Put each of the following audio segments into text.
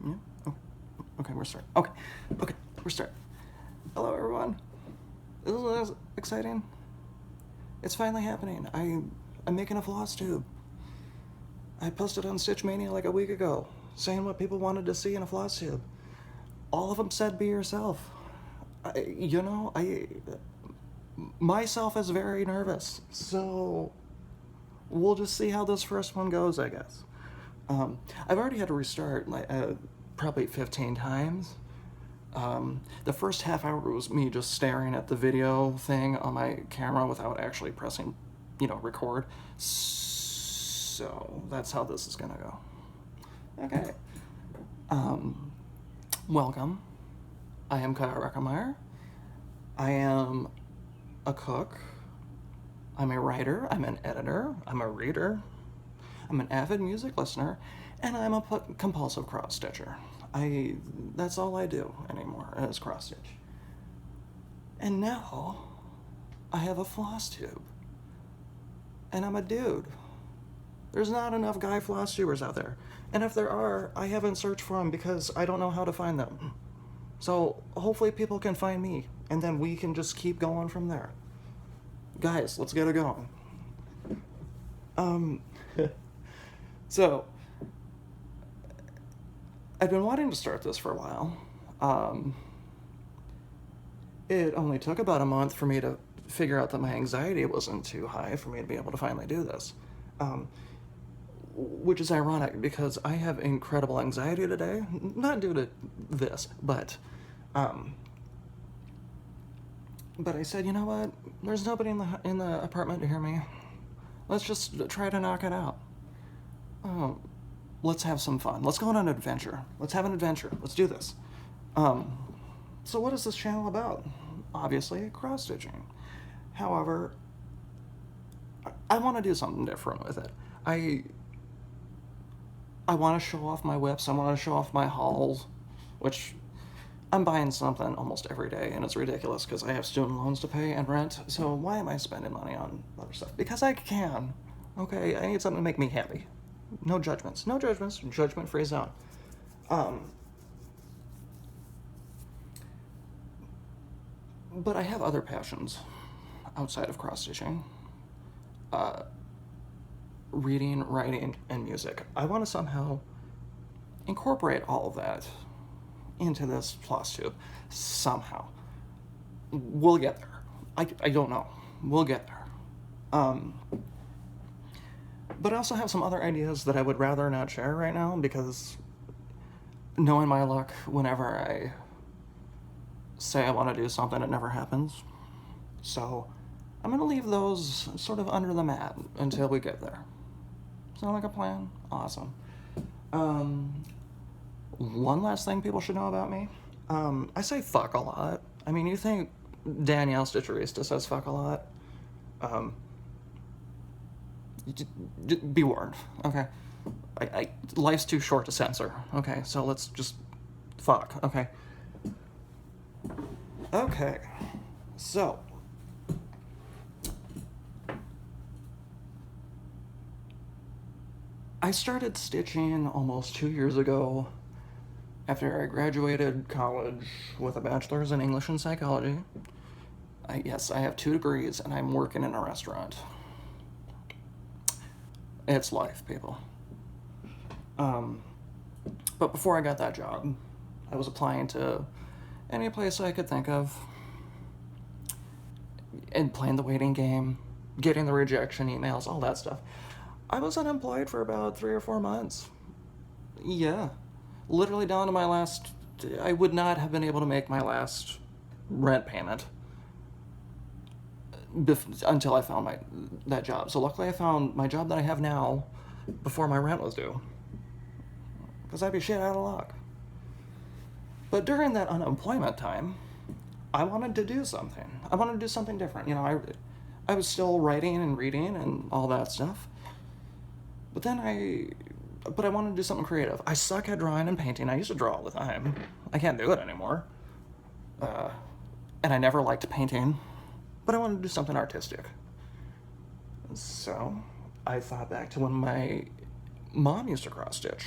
Yeah. Oh, okay, we're starting. Okay, we're starting. Hello, everyone. Isn't this exciting? It's finally happening. I'm making a Flosstube. I posted on Stitch Mania like a week ago, saying what people wanted to see in a Flosstube. All of them said be yourself. I myself is very nervous, so we'll just see how this first one goes, I guess. I've already had to restart like probably 15 times. The first half hour was me just staring at the video thing on my camera without actually pressing, record. So that's how this is gonna go. Okay. Welcome. I am Kyle Reckemeyer. I am a cook. I'm a writer. I'm an editor. I'm a reader. I'm an avid music listener, and I'm a compulsive cross stitcher. That's all I do anymore is cross stitch. And now I have a Flosstube. And I'm a dude. There's not enough guy Flosstubers out there. And if there are, I haven't searched for them because I don't know how to find them. So hopefully people can find me, and then we can just keep going from there. Guys, let's get it going. So, I've been wanting to start this for a while. It only took about a month for me to figure out that my anxiety wasn't too high for me to be able to finally do this. Which is ironic because I have incredible anxiety today, not due to this, but I said, you know what? There's nobody in the apartment to hear me. Let's just try to knock it out. Let's have some fun. Let's go on an adventure. Let's have an adventure. Let's do this. So what is this channel about? Obviously, cross-stitching. However, I want to do something different with it. I want to show off my whips. I want to show off my hauls, which I'm buying something almost every day, and it's ridiculous because I have student loans to pay and rent, so why am I spending money on other stuff? Because I can. Okay, I need something to make me happy. No judgments. No judgments. Judgment-free zone. But I have other passions outside of cross-stitching. Reading, writing, and music. I want to somehow incorporate all of that into this Flosstube. Somehow. We'll get there. I don't know. We'll get there. But I also have some other ideas that I would rather not share right now because knowing my luck, whenever I say I want to do something, it never happens. So I'm going to leave those sort of under the mat until we get there. Sound like a plan? Awesome. One last thing people should know about me. I say fuck a lot. I mean, you think Danielle Stitcherista says fuck a lot? Be warned, okay? Life's too short to censor, okay? So let's just fuck, okay? Okay, so I started stitching almost 2 years ago after I graduated college with a bachelor's in English and psychology. Yes, I have 2 degrees and I'm working in a restaurant. It's life, people. But before I got that job, I was applying to any place I could think of and playing the waiting game, getting the rejection emails, all that stuff. I was unemployed for about 3 or 4 months. Yeah. Literally down to my last... I would not have been able to make my last rent payment until I found that job. So luckily I found my job that I have now before my rent was due. Because I'd be shit out of luck. But during that unemployment time, I wanted to do something. I wanted to do something different. I was still writing and reading and all that stuff. But I wanted to do something creative. I suck at drawing and painting. I used to draw all the time. I can't do it anymore. And I never liked painting. But I wanted to do something artistic. So I thought back to when my mom used to cross stitch.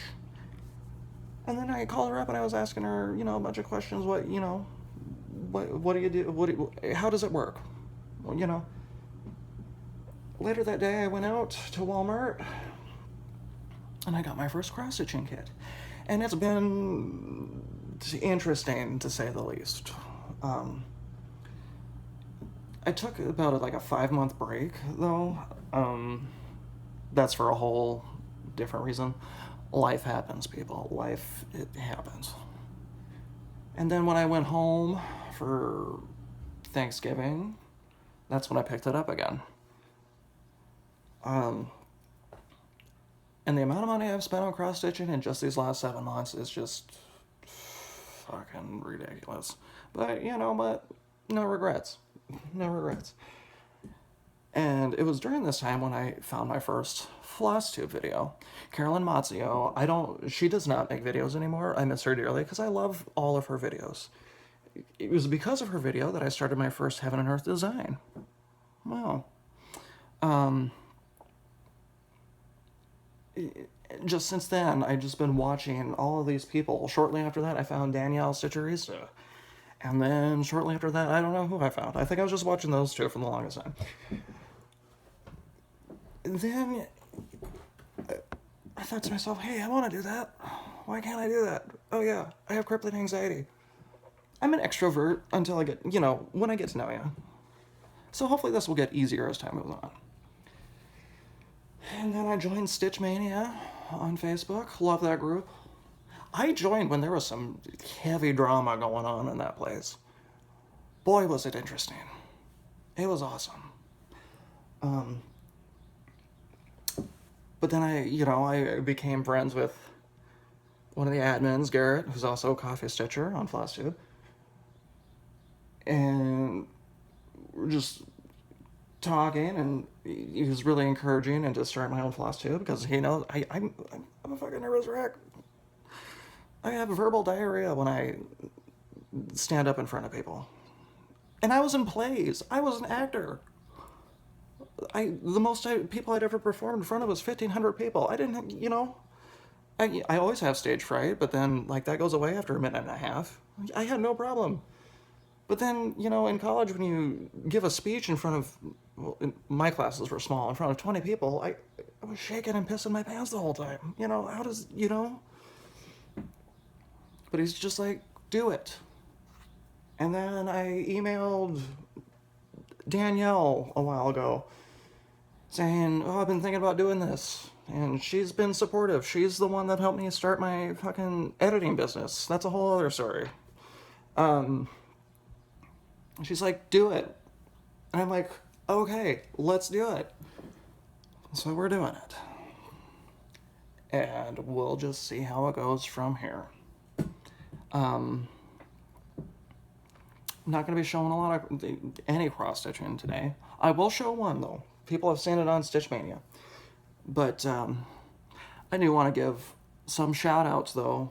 And then I called her up and I was asking her, a bunch of questions. What do you do? How does it work? Well, later that day I went out to Walmart and I got my first cross stitching kit. And it's been interesting, to say the least. I took about like a 5-month break, though. That's for a whole different reason. Life happens, people. It happens. And then when I went home for Thanksgiving, that's when I picked it up again. And the amount of money I've spent on cross stitching in just these last 7 months is just fucking ridiculous. But no regrets. No regrets. And it was during this time when I found my first Flosstube video. Carolyn Mazzio, she does not make videos anymore. I miss her dearly because I love all of her videos. It was because of her video that I started my first Heaven and Earth design. Wow. Just since then, I've just been watching all of these people. Shortly after that, I found Danielle Stitcherista. And then shortly after that, I don't know who I found. I think I was just watching those two for the longest time. Then I thought to myself, hey, I want to do that. Why can't I do that? Oh yeah, I have crippling anxiety. I'm an extrovert until I get, when I get to know you. So hopefully this will get easier as time moves on. And then I joined Stitch Mania on Facebook. Love that group. I joined when there was some heavy drama going on in that place. Boy, was it interesting. It was awesome. But then I became friends with one of the admins, Garrett, who's also a coffee stitcher on Flosstube. And we're just talking, and he was really encouraging and to start my own Flosstube because he knows I'm a fucking nervous wreck. I have verbal diarrhea when I stand up in front of people. And I was in plays. I was an actor. The most people I'd ever performed in front of was 1,500 people. I didn't, I always have stage fright, but then, that goes away after a minute and a half. I had no problem. But then, in college, when you give a speech in front of, my classes were small, in front of 20 people, I was shaking and pissing my pants the whole time. How does, But he's just like, do it. And then I emailed Danielle a while ago saying, I've been thinking about doing this. And she's been supportive. She's the one that helped me start my fucking editing business. That's a whole other story. She's like, do it. And I'm like, okay, let's do it. So we're doing it. And we'll just see how it goes from here. I'm not going to be showing a lot of any cross stitching today. I will show one though. People have seen it on Stitch Mania. But I do want to give some shout outs though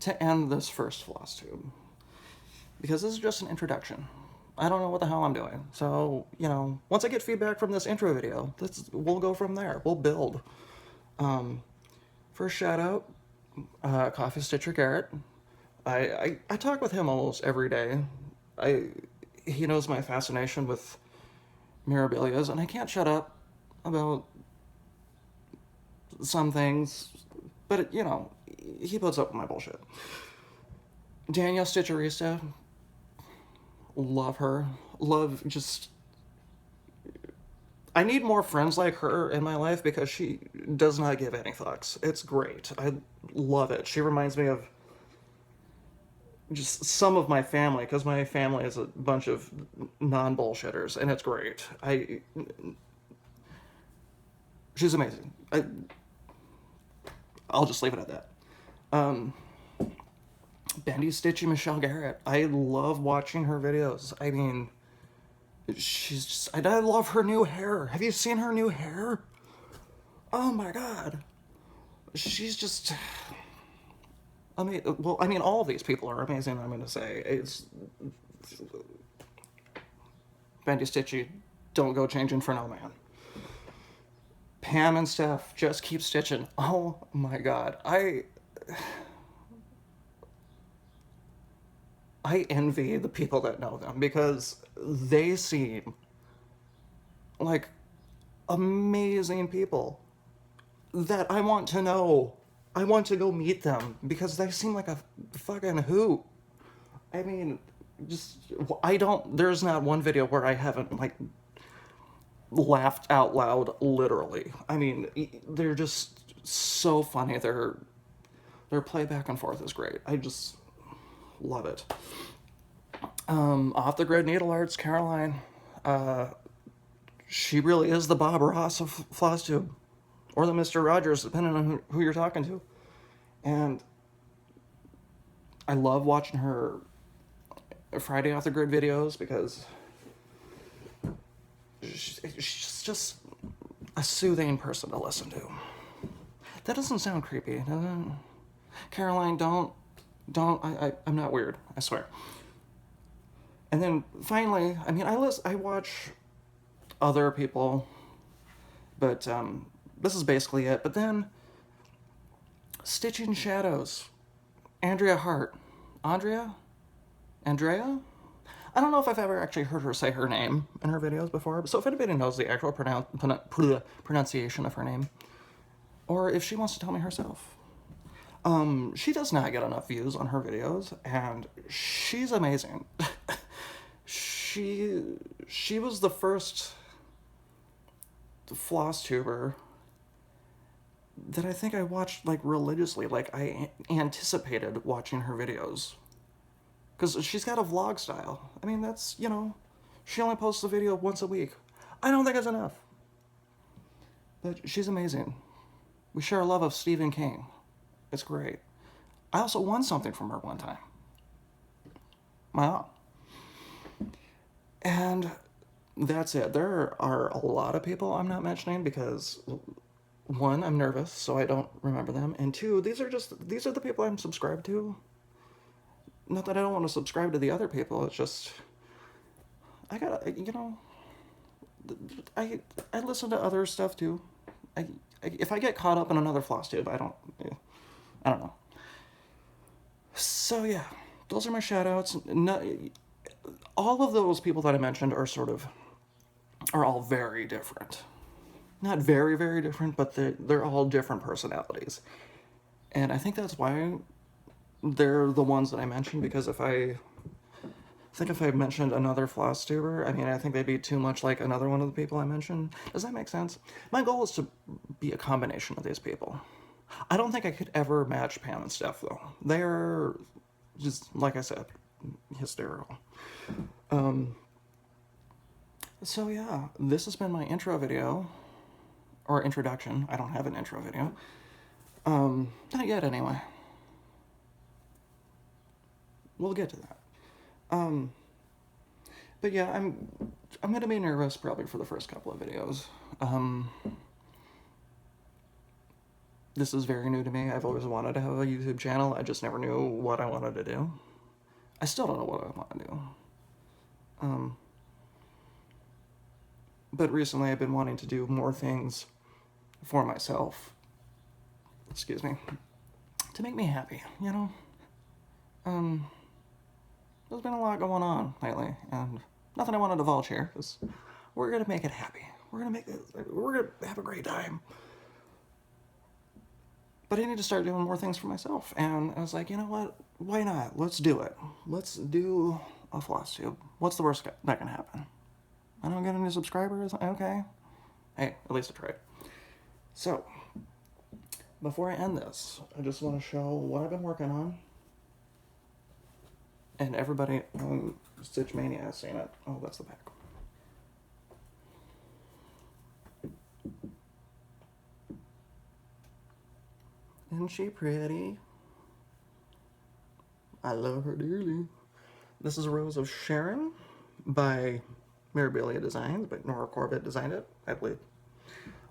to end this first Flosstube. Because this is just an introduction. I don't know what the hell I'm doing. So, once I get feedback from this intro video, we'll go from there. We'll build. First shout out, Coffee Stitcher Garrett. I talk with him almost every day. He knows my fascination with mirabilias, and I can't shut up about some things, but he puts up with my bullshit. Danielle Stitcherista, love her. I need more friends like her in my life because she does not give any fucks. It's great. I love it. She reminds me of just some of my family, because my family is a bunch of non-bullshitters, and it's great. She's amazing. I'll just leave it at that. Bendy Stitchy Michelle Garrett. I love watching her videos. I mean, I love her new hair. Have you seen her new hair? Oh my god. She's just... all of these people are amazing, I'm going to say. It's... Bendy Stitchy, don't go changing for no man. Pam and Steph, just keep stitching. Oh my god. I envy the people that know them because they seem like amazing people that I want to know. I want to go meet them because they seem like a fucking hoot. I mean, just I don't. There's not one video where I haven't like laughed out loud, literally. I mean, they're just so funny. Their play back and forth is great. I just love it. Off the grid needle arts, Caroline. She really is the Bob Ross of Flosstube, or the Mr. Rogers, depending on who you're talking to. And I love watching her Friday off the grid videos because she's just a soothing person to listen to. That doesn't sound creepy, does it? Caroline, don't. I'm not weird, I swear. And then finally, I mean, I watch other people, but this is basically it. But then, Stitching Shadows, Andrea Hart. Andrea? I don't know if I've ever actually heard her say her name in her videos before, so if anybody knows the actual pronunciation of her name, or if she wants to tell me herself. She does not get enough views on her videos, and she's amazing. She was the first Flosstuber that I think I watched like religiously, like I anticipated watching her videos. Because she's got a vlog style. I mean, that's, you know, she only posts a video once a week. I don't think it's enough. But she's amazing. We share a love of Stephen King. It's great. I also won something from her one time. My mom. And that's it. There are a lot of people I'm not mentioning because, one, I'm nervous, so I don't remember them. And two, these are the people I'm subscribed to. Not that I don't want to subscribe to the other people, it's just, I gotta, you know, I listen to other stuff too. If I get caught up in another Flosstube, I don't know. So yeah, those are my shoutouts. All of those people that I mentioned are all very different. Not very, very different, but they're all different personalities. And I think that's why they're the ones that I mentioned, because if I mentioned another Flosstuber, I mean, I think they'd be too much like another one of the people I mentioned. Does that make sense? My goal is to be a combination of these people. I don't think I could ever match Pam and Steph, though. They're just, like I said, hysterical. So yeah, this has been my intro video, or introduction. I don't have an intro video. Not yet, anyway. We'll get to that. But yeah, I'm gonna be nervous probably for the first couple of videos. This is very new to me. I've always wanted to have a YouTube channel. I just never knew what I wanted to do. I still don't know what I want to do. But recently I've been wanting to do more things for myself. Excuse me. To make me happy, you know? There's been a lot going on lately, and nothing I want to divulge here, because we're gonna make it happy. We're gonna have a great time. But I need to start doing more things for myself, and I was like, you know what? Why not? Let's do it. Let's do a Flosstube. What's the worst that can happen? I don't get any subscribers? Okay. Hey, at least I tried. So, before I end this, I just want to show what I've been working on. And everybody on Stitch Mania has seen it. Oh, that's the back. Isn't she pretty? I love her dearly. This is Rose of Sharon by Mirabilia Designs, but Nora Corbett designed it, I believe.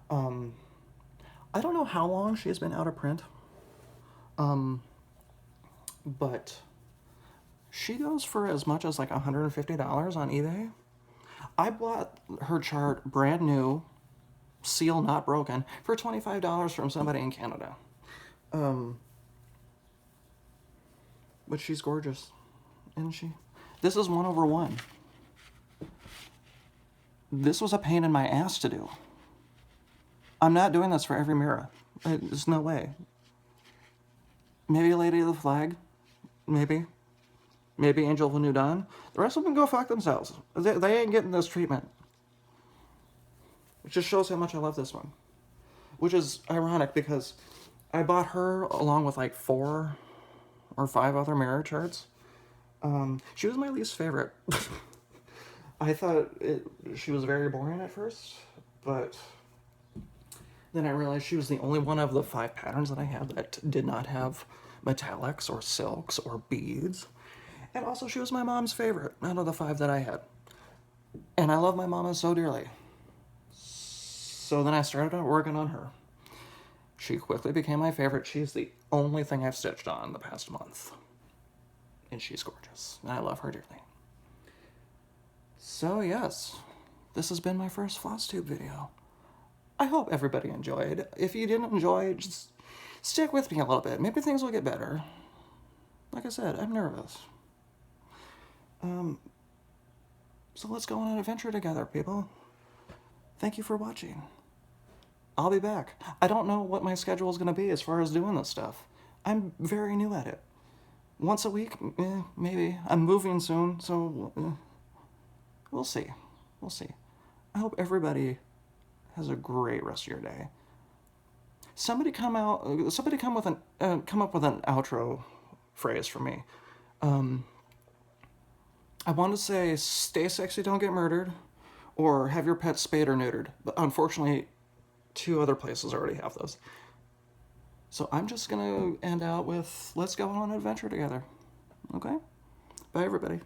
I don't know how long she's been out of print. But she goes for as much as like $150 on eBay. I bought her chart brand new, seal not broken, for $25 from somebody in Canada. But she's gorgeous. isn't she? This is 1/1. This was a pain in my ass to do. I'm not doing this for every mirror. There's no way. Maybe Lady of the Flag. Maybe. Maybe Angel of the New Dawn. The rest of them go fuck themselves. They ain't getting this treatment. It just shows how much I love this one. Which is ironic because I bought her along with like 4 or 5 other mirror charts. She was my least favorite. I thought she was very boring at first, but then I realized she was the only one of the 5 patterns that I had that did not have metallics or silks or beads. And also she was my mom's favorite out of the 5 that I had. And I love my mama so dearly. So then I started working on her. She quickly became my favorite. She's the only thing I've stitched on the past month. And she's gorgeous. And I love her dearly. So yes, this has been my first Flosstube video. I hope everybody enjoyed. If you didn't enjoy, just stick with me a little bit. Maybe things will get better. Like I said, I'm nervous. So let's go on an adventure together, people. Thank you for watching. I'll be back. I don't know what my schedule is going to be as far as doing this stuff. I'm very new at it. Once a week, maybe. I'm moving soon, so we'll see. We'll see. I hope everybody has a great rest of your day. Somebody come up with an outro phrase for me. I want to say, stay sexy, don't get murdered, or have your pet spayed or neutered. But unfortunately, 2 other places already have those. So I'm just going to end out with, let's go on an adventure together. Okay? Bye, everybody.